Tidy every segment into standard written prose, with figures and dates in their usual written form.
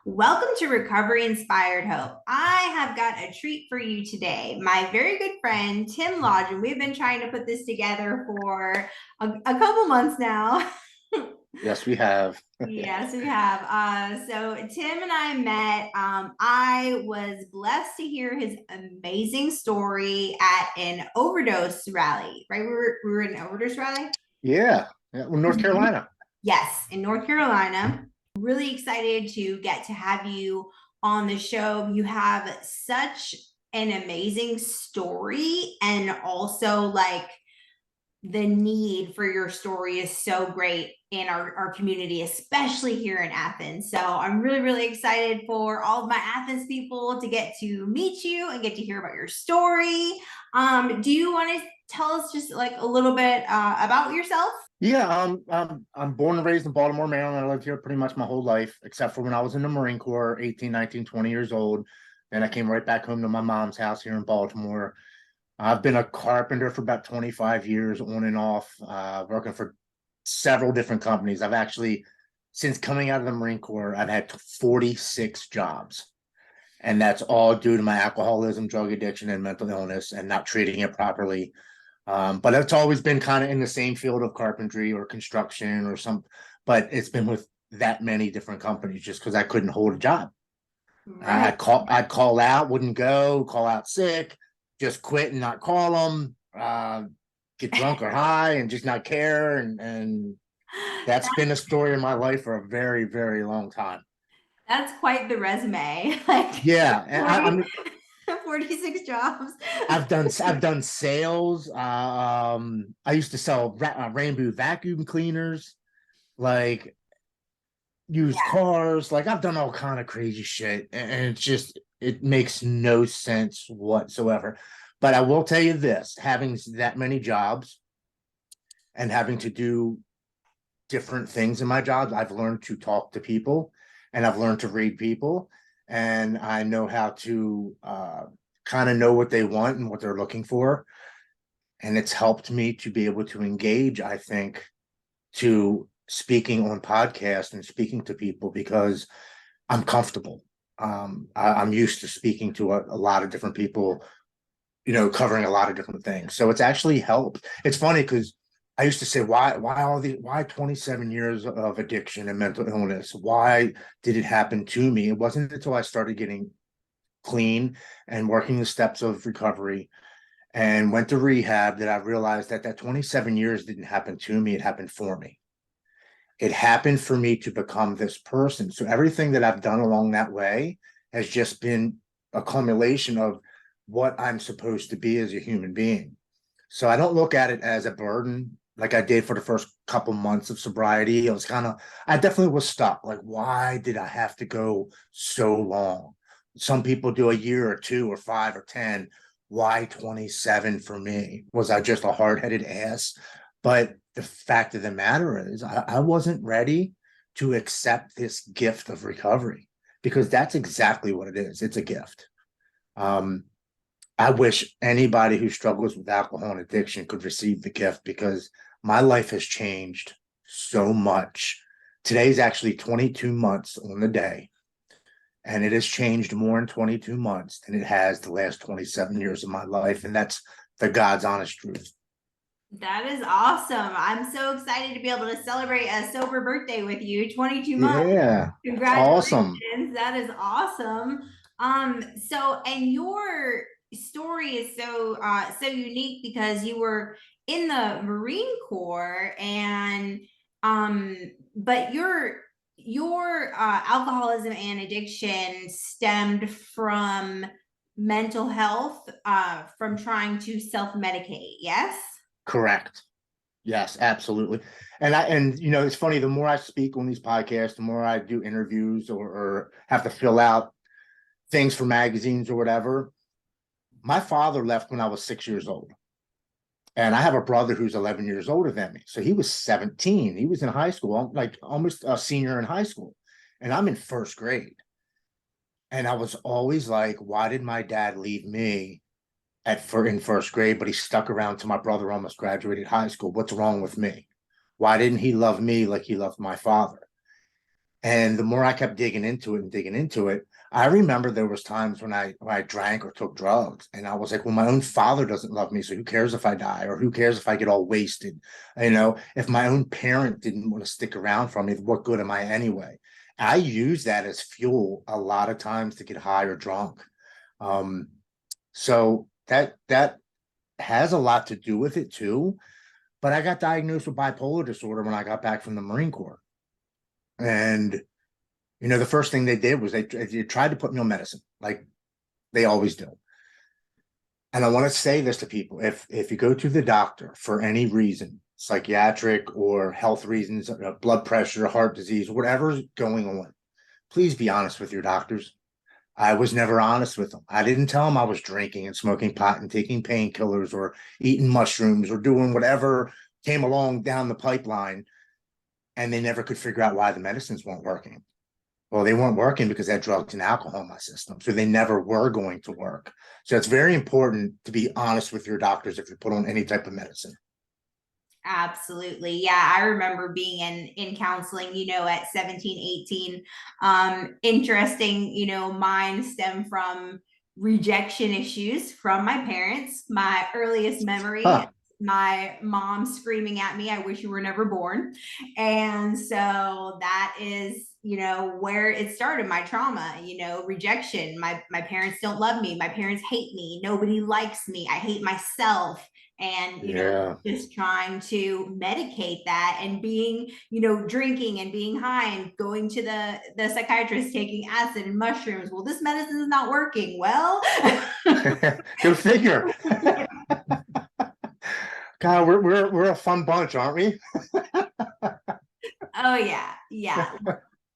Welcome to Recovery Inspired Hope. I have got a treat for you today. My very good friend, Tim Lodge, and we've been trying to put this together for a couple months now. Yes, we have. Yes, we have. So Tim and I met. I was blessed to hear his amazing story at an overdose rally, right? We were in an overdose rally. Yeah. Yeah. Well, North Mhm. Carolina. Yes, in North Carolina. Really excited to get to have you on the show. You have such an amazing story, and also like the need for your story is so great in our community, especially here in Athens. So I'm really, really excited for all of my Athens people to get to meet you and get to hear about your story. Do you want to tell us just like a little bit about yourself? Yeah, I'm born and raised in Baltimore, Maryland. I lived here pretty much my whole life, except for when I was in the Marine Corps, 18, 19, 20 years old. Then I came right back home to my mom's house here in Baltimore. I've been a carpenter for about 25 years, on and off, working for several different companies. I've actually, since coming out of the Marine Corps, I've had 46 jobs. And that's all due to my alcoholism, drug addiction, and mental illness and not treating it properly. But it's always been kind of in the same field of carpentry or construction or some, but it's been with that many different companies just because I couldn't hold a job. Right. I'd call out, wouldn't go, call out sick, just quit and not call them, get drunk or high and just not care. And that's been a story of my life for a very, very long time. That's quite the resume. Like Yeah. And 40, I'm 46 jobs. I've done sales. I used to sell rainbow vacuum cleaners, like used cars. Like I've done all kind of crazy shit, and it's just it makes no sense whatsoever. But I will tell you this: having that many jobs and having to do different things in my jobs, I've learned to talk to people, and I've learned to read people, and I know how to kind of know what they want and what they're looking for, and it's helped me to be able to engage, I think, to speaking on podcasts and speaking to people because I'm comfortable. I'm used to speaking to a lot of different people, covering a lot of different things. So it's actually helped. It's funny because I used to say, why 27 years of addiction and mental illness? Why did it happen to me? It wasn't until I started getting clean and working the steps of recovery and went to rehab that I realized that 27 years didn't happen to me. It happened for me. It happened for me to become this person. So everything that I've done along that way has just been a culmination of what I'm supposed to be as a human being. So I don't look at it as a burden like I did for the first couple months of sobriety. I definitely was stuck. Like, why did I have to go so long? Some people do a year or two or 5 or 10. Why 27 for me? Was I just a hard headed ass? But the fact of the matter is, I wasn't ready to accept this gift of recovery because that's exactly what it is. It's a gift. Um, I wish anybody who struggles with alcohol and addiction could receive the gift because my life has changed so much. Today's actually 22 months on the day, and it has changed more in 22 months than it has the last 27 years of my life. And that's the God's honest truth. That is awesome. I'm so excited to be able to celebrate a sober birthday with you. 22 months. Yeah, it's awesome. Congratulations. That is awesome. And your story is so unique because you were in the Marine Corps and um but your alcoholism and addiction stemmed from mental health from trying to self-medicate. Yes? Correct. Yes, absolutely. And it's funny, the more I speak on these podcasts, the more I do interviews or have to fill out things for magazines or whatever. My father left when I was 6 years old. And I have a brother who's 11 years older than me. So he was 17. He was in high school, like almost a senior in high school. And I'm in first grade. And I was always like, why did my dad leave me in first grade, but he stuck around till my brother almost graduated high school? What's wrong with me? Why didn't he love me like he loved my father? And the more I kept digging into it and digging into it, I remember there was times when I drank or took drugs, and I was like, well, my own father doesn't love me, so who cares if I die, or who cares if I get all wasted? You know, if my own parent didn't want to stick around for me, what good am I anyway? I use that as fuel a lot of times to get high or drunk. Um, so that has a lot to do with it too. But I got diagnosed with bipolar disorder when I got back from the Marine Corps. And the first thing they did was they tried to put me on medicine, like they always do. And I want to say this to people: if you go to the doctor for any reason, psychiatric or health reasons, blood pressure, heart disease, whatever's going on, please be honest with your doctors. I was never honest with them. I didn't tell them I was drinking and smoking pot and taking painkillers or eating mushrooms or doing whatever came along down the pipeline, and they never could figure out why the medicines weren't working. Well, they weren't working because I had drugs and alcohol in my system. So they never were going to work. So it's very important to be honest with your doctors if you put on any type of medicine. Absolutely. Yeah, I remember being in counseling, at 17, 18. Interesting, mine stem from rejection issues from my parents. My earliest memory, Huh. my mom screaming at me, I wish you were never born. And so that is, where it started, my trauma, rejection. My parents don't love me. My parents hate me. Nobody likes me. I hate myself. And Yeah. just trying to medicate that, and being, drinking and being high and going to the psychiatrist, taking acid and mushrooms. Well, this medicine is not working. Well, Go figure. God, we're a fun bunch, aren't we? oh yeah, yeah.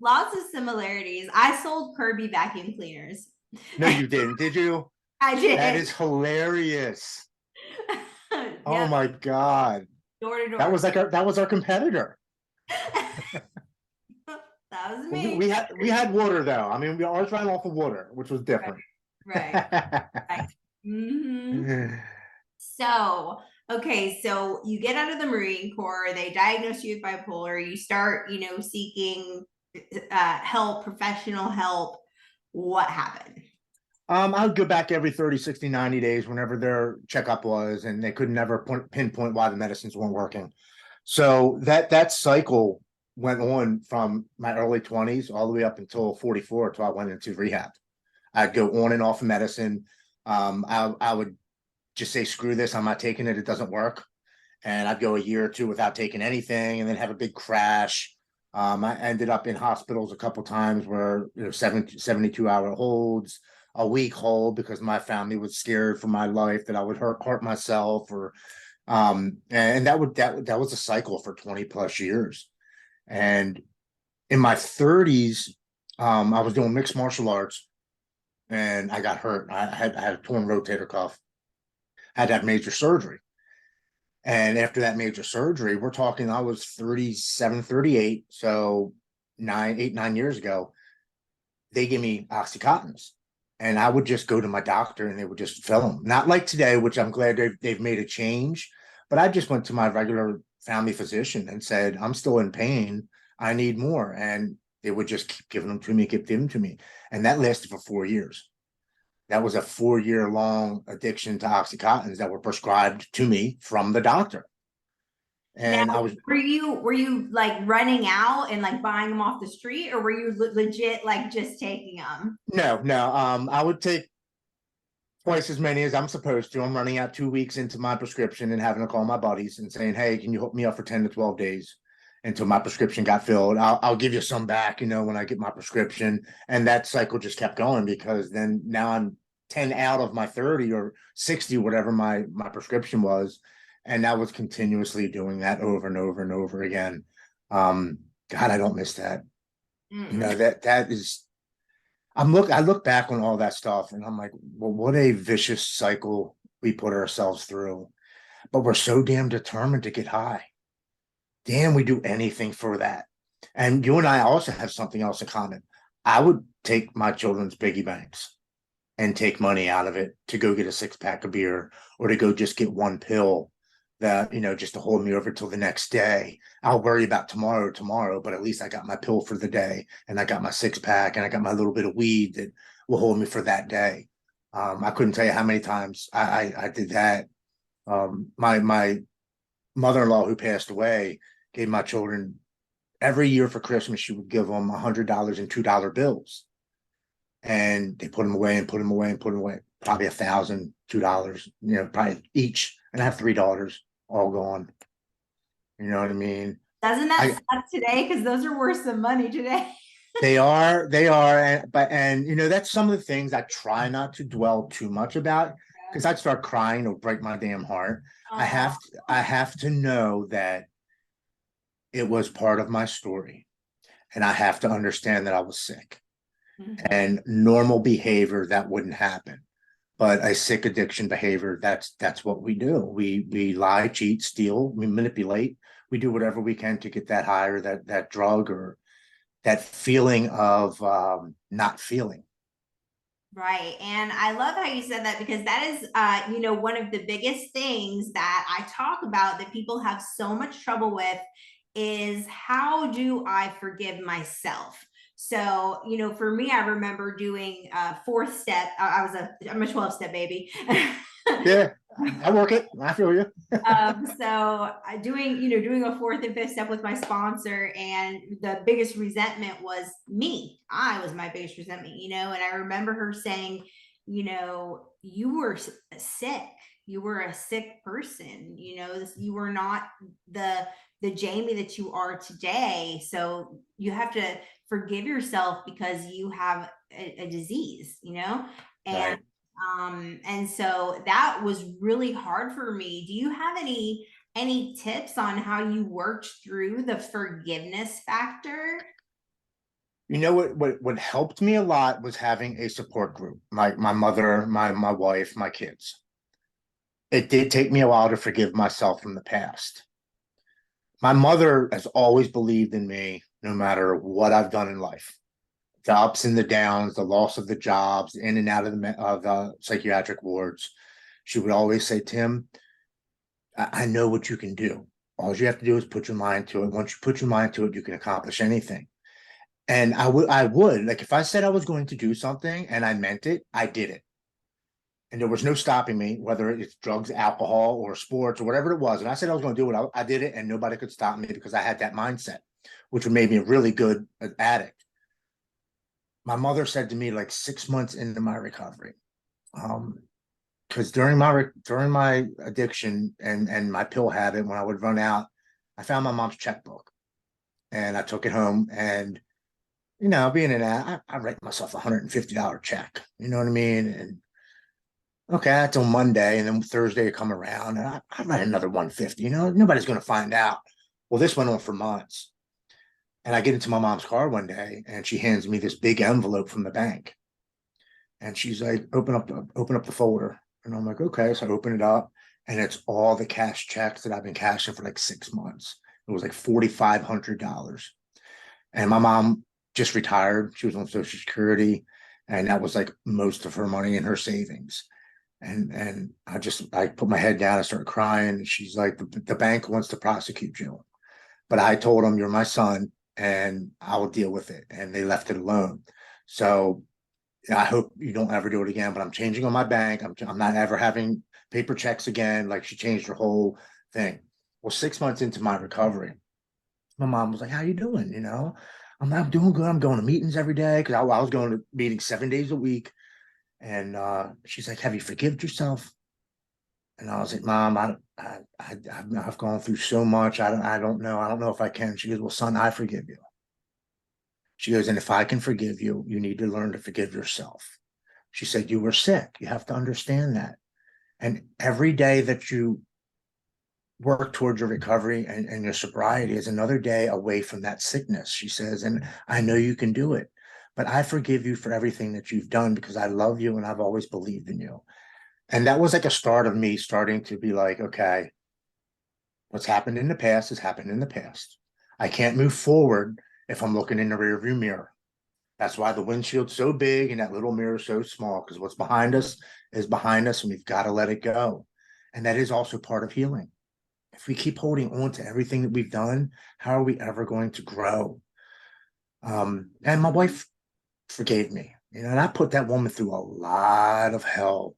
Lots of similarities. I sold Kirby vacuum cleaners. No, you didn't, did you? I That did. is hilarious. Oh Yep, my God. door to That door. was our competitor. That was We, me. we had we had water though. I mean, we always ran off of water, which was Right, different. right, right. Hmm. So, okay, so you get out of the Marine Corps, they diagnose you with bipolar, you start, seeking help, professional help. What happened? I would go back every 30, 60, 90 days whenever their checkup was, and they could never pinpoint why the medicines weren't working. So that cycle went on from my early 20s all the way up until 44, until I went into rehab. I'd go on and off of medicine. I would just say, screw this, I'm not taking it, it doesn't work. And I'd go a year or two without taking anything and then have a big crash. I ended up in hospitals a couple times where 72-hour holds, a week hold, because my family was scared for my life that I would hurt myself, or and that was a cycle for 20 plus years. And in my 30s, I was doing mixed martial arts and I got hurt. I had a torn rotator cuff, had to have major surgery. And after that major surgery, we're talking, I was 37, 38. So 9 years ago, they give me Oxycontins. And I would just go to my doctor and they would just fill them. Not like today, which I'm glad they've made a change. But I just went to my regular family physician and said, I'm still in pain. I need more. And they would just keep giving them to me, keep giving them to me. And that lasted for 4 years. That was a 4 year long addiction to Oxycontins that were prescribed to me from the doctor. Now, And I was, were you like running out and like buying them off the street, or were you legit like just taking them? no, I would take twice as many as I'm supposed to. I'm running out 2 weeks into my prescription and having to call my buddies and saying, hey, can you hook me up for 10 to 12 days until my prescription got filled? I'll give you some back, when I get my prescription. And that cycle just kept going, because then now I'm 10 out of my 30 or 60, whatever my prescription was. And I was continuously doing that over and over and over again. God, I don't miss that. Mm-mm. That is, I look back on all that stuff and I'm like, well, what a vicious cycle we put ourselves through. But we're so damn determined to get high. Damn, we do anything for that. And you and I also have something else in common. I would take my children's piggy banks and take money out of it to go get a 6-pack of beer, or to go just get one pill that, just to hold me over till the next day. I'll worry about tomorrow, but at least I got my pill for the day, and I got my 6 pack, and I got my little bit of weed that will hold me for that day. I couldn't tell you how many times I did that. My mother-in-law, who passed away, gave my children every year for Christmas. She would give them $100 and $2 bills, and they put them away and put them away and put them away. Probably $1,000, $2, probably each. And I have 3 daughters, all gone. You know what I mean? Doesn't that I suck today? Because those are worse than money today. they are, and that's some of the things I try not to dwell too much about, because I'd start crying or break my damn heart. Oh, I have to know that it was part of my story, and I have to understand that I was sick, mhm. and normal behavior that wouldn't happen. But a sick addiction behavior, that's what we do. We lie, cheat, steal, we manipulate, we do whatever we can to get that high, or that drug, or that feeling of not feeling. Right. And I love how you said that, because that is, one of the biggest things that I talk about that people have so much trouble with is, how do I forgive myself? So, for me, I remember doing fourth step. I'm a 12-step baby. Yeah, I work it. I feel you. So doing a fourth and fifth step with my sponsor, and the biggest resentment was me. I was my biggest resentment, and I remember her saying, you were sick. You were a sick person. You were not the Jamie that you are today. So you have to forgive yourself, because you have a disease, and Right. and so that was really hard for me. Do you have any tips on how you worked through the forgiveness factor? What helped me a lot was having a support group, my mother, my wife, my kids. It did take me a while to forgive myself from the past. My mother has always believed in me, no matter what I've done in life. The ups and the downs, the loss of the jobs, in and out of the psychiatric wards. She would always say, Tim, I know what you can do. All you have to do is put your mind to it. Once you put your mind to it, you can accomplish anything. And I would, like, if I said I was going to do something and I meant it, I did it. And there was no stopping me, whether it's drugs, alcohol, or sports, or whatever it was. And I said I was going to do it. I did it, and nobody could stop me, because I had that mindset, which made me a really good addict. My mother said to me, like 6 months into my recovery, because during my addiction and my pill habit, when I would run out, I found my mom's checkbook, and I took it home, and being an I write myself $150 check. You know what I mean? And okay, that's on Monday, and then Thursday come around, and I write another 150. Nobody's going to find out. Well, this went on for months, and I get into my mom's car one day, and she hands me this big envelope from the bank, and she's like, "Open up the folder," and I'm like, "Okay." So I open it up, and it's all the cash checks that I've been cashing for like 6 months. It was like $4,500, and my mom just retired. She was on Social Security, and that was like most of her money in her savings. And I put my head down and started crying. And she's like, the bank wants to prosecute you. But I told them, you're my son, and I will deal with it. And they left it alone. So I hope you don't ever do it again. But I'm changing on my bank. I'm not ever having paper checks again. Like, she changed her whole thing. Well, 6 months into my recovery, my mom was like, "How you doing?" I'm doing good. I'm going to meetings every day, because I was going to meetings 7 days a week. And she's like, "Have you forgiven yourself?" And I was like, "Mom, I've gone through so much. I don't know. I don't know if I can." She goes, "Well, son, I forgive you." She goes, "And if I can forgive you, you need to learn to forgive yourself." She said, "You were sick. You have to understand that. And every day that you work towards your recovery and your sobriety is another day away from that sickness." She says, "And I know you can do it. But I forgive you for everything that you've done, because I love you and I've always believed in you." And that was like a start of me starting to be like, okay, what's happened in the past has happened in the past. I can't move forward if I'm looking in the rearview mirror. That's why the windshield's so big and that little mirror is so small, because what's behind us is behind us, and we've got to let it go. And that is also part of healing. if we keep holding on to everything that we've done, how are we ever going to grow? And my wife forgave me, and I put that woman through a lot of hell.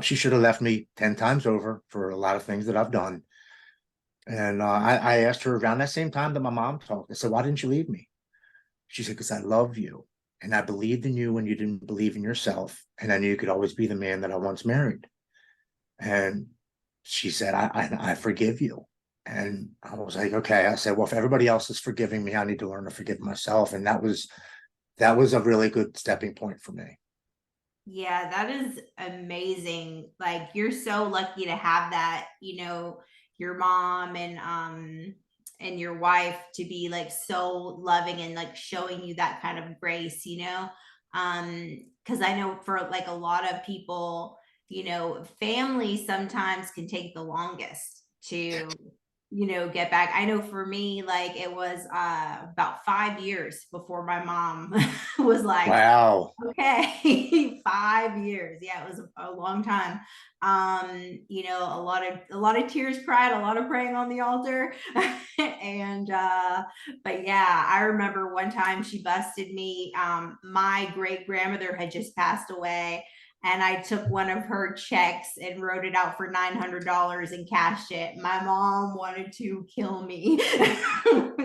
She should have left me 10 times over for a lot of things that I've done. And I asked her around that same time that my mom talked. I said, why didn't you leave me? She said, because I love you. And I believed in you when you didn't believe in yourself. And I knew you could always be the man that I once married. And she said, I forgive you. And I was like, okay. I said, well, if everybody else is forgiving me, I need to learn to forgive myself. And that was a really good stepping point for me. Yeah, that is amazing. Like you're so lucky to have that, your mom and your wife to be like so loving and like showing you that kind of grace, because I know for like a lot of people, family sometimes can take the longest to get back. I know for me, like it was about 5 years before my mom was like, Wow. okay, 5 years. Yeah, it was a long time. A lot of tears cried, a lot of praying on the altar. And but yeah, I remember one time she busted me. My great grandmother had just passed away. And I took one of her checks and wrote it out for $900 and cashed it. My mom wanted to kill me.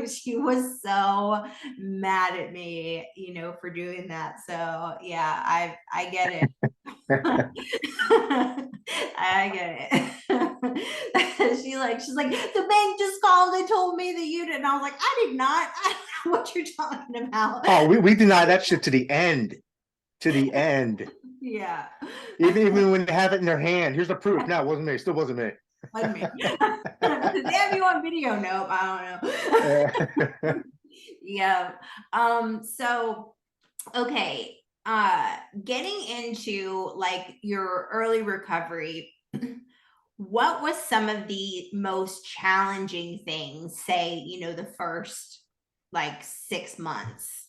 She was so mad at me, for doing that. So yeah, I get it. I get it. She's like, the bank just called and told me that you did. And I was like, I did not. I don't know what you're talking about. Oh, we deny that shit to the end. To the end. Yeah. Even when they have it in their hand. Here's the proof. No, it wasn't me. It still wasn't me. Wasn't me. Did they have you on video? Nope. I don't know. Yeah. So okay. Getting into like your early recovery, what was some of the most challenging things, say, the first like 6 months?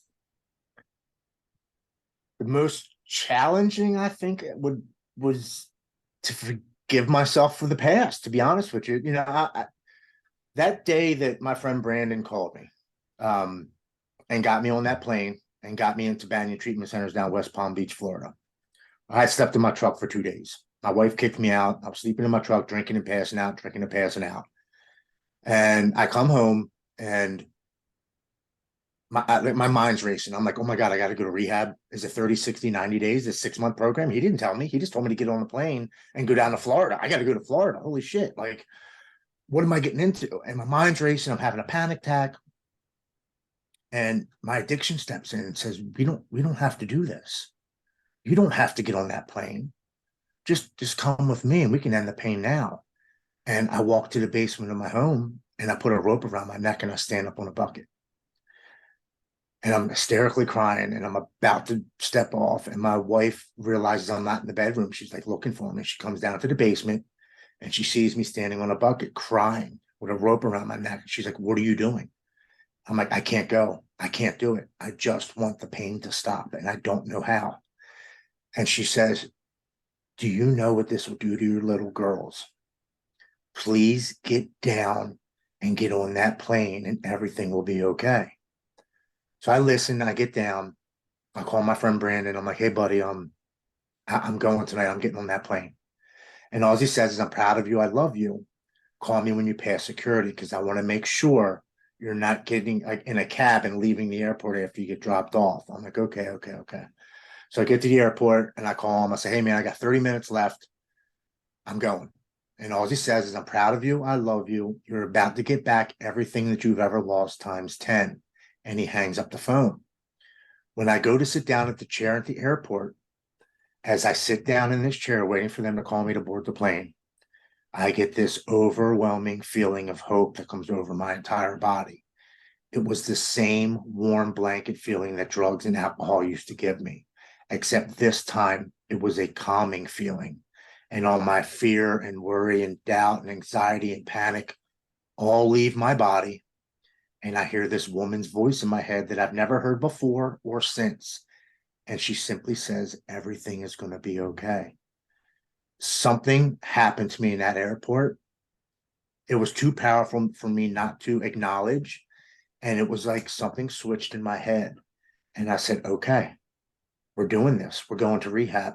The most challenging, I think, was to forgive myself for the past. To be honest with you, that day that my friend Brandon called me, and got me on that plane and got me into Banyan Treatment Centers down West Palm Beach, Florida. I had slept in my truck for 2 days. My wife kicked me out. I was sleeping in my truck, drinking and passing out, drinking and passing out. And I come home and my mind's racing. I'm like, oh my God, I got to go to rehab. Is it 30, 60, 90 days? A 6-month program? He didn't tell me. He just told me to get on the plane and go down to Florida. I got to go to Florida. Holy shit. Like, what am I getting into? And my mind's racing. I'm having a panic attack. And my addiction steps in and says, we don't have to do this. You don't have to get on that plane. Just come with me and we can end the pain now. And I walk to the basement of my home and I put a rope around my neck and I stand up on a bucket. And I'm hysterically crying and I'm about to step off. And my wife realizes I'm not in the bedroom. She's like looking for me. She comes down to the basement and she sees me standing on a bucket crying with a rope around my neck. She's like, what are you doing? I'm like, I can't go. I can't do it. I just want the pain to stop and I don't know how. And she says, do you know what this will do to your little girls? Please get down and get on that plane and everything will be okay. So I listen, I get down, I call my friend Brandon. I'm like, hey buddy, I'm going tonight. I'm getting on that plane. And all he says is, I'm proud of you. I love you. Call me when you pass security because I want to make sure you're not getting like in a cab and leaving the airport after you get dropped off. I'm like, okay, okay, okay. So I get to the airport and I call him. I say, hey man, I got 30 minutes left. I'm going. And all he says is, I'm proud of you. I love you. You're about to get back everything that you've ever lost times 10. And he hangs up the phone. When I go to sit down at the chair at the airport, as I sit down in this chair waiting for them to call me to board the plane, I get this overwhelming feeling of hope that comes over my entire body. It was the same warm blanket feeling that drugs and alcohol used to give me, except this time it was a calming feeling. And all my fear and worry and doubt and anxiety and panic all leave my body. And I hear this woman's voice in my head that I've never heard before or since. And she simply says, everything is going to be okay. Something happened to me in that airport It was too powerful for me not to acknowledge. And it was like something switched in my head. And I said, okay, we're doing this. We're going to rehab.